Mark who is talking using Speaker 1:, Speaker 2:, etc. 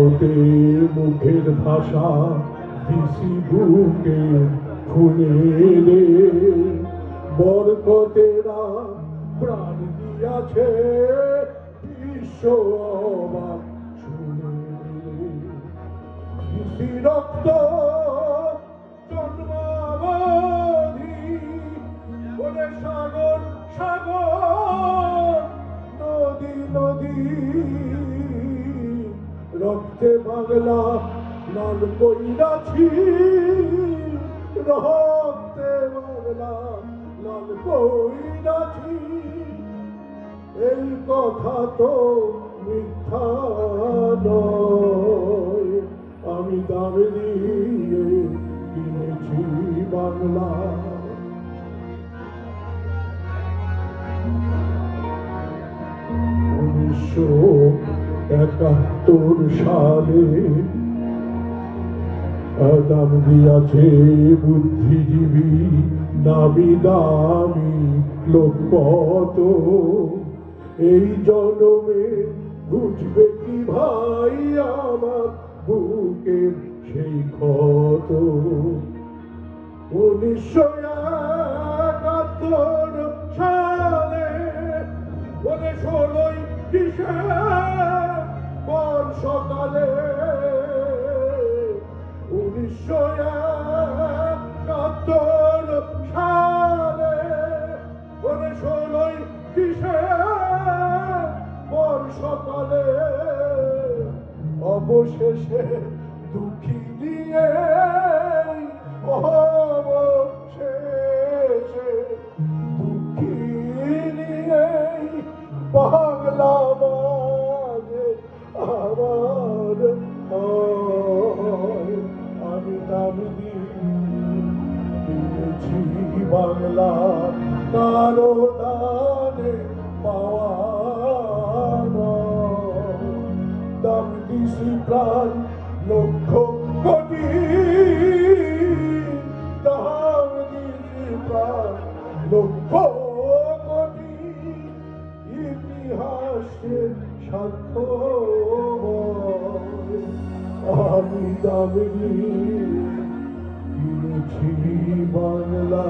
Speaker 1: ভারতে মুখের ভাষা দিছি বুকে খুনে রে, বরকতেরা প্রাণ দিয়াছে বিশ্ব অবাক শুনে রে। দিছি রক্ত জন্মাবধি বলে সাগর সাগর, নদী নদী রক্তে বাংলা লাল কইরাছি, রক্তে বাংলা লাল কইরাছি। এই কথা তো মিথ্যা নয়, আমি দাম দিয়ে কিনেছি বাংলা। 1971 সালে দাম দিয়াছে বুদ্ধিজীবী নামি দামি লোক কত, এই জনমে বুঝবে কি ভাই আমার বুকের সেই ক্ষত। 1971 সালে বলে 16ই ডিসেম্বর সকালে, 1971 সালে বলে 16ই ডিসেম্বর সকালে, অবশেষে দুঃখী নিয়ে অবশেষে দুঃখী নিয়ে বাংলা মাঝে আমার হয়। আমি দাম দিয়েছি বাংলা কারো দানে পাওয়া নয়। দাম দিছি প্রাণ লক্ষ কোটি, দাম দিছি প্রাণ লক্ষ কোটি, ইতিহাসের সাক্ষ্য আমি দাম দিয়ে কিনেছি বাংলা।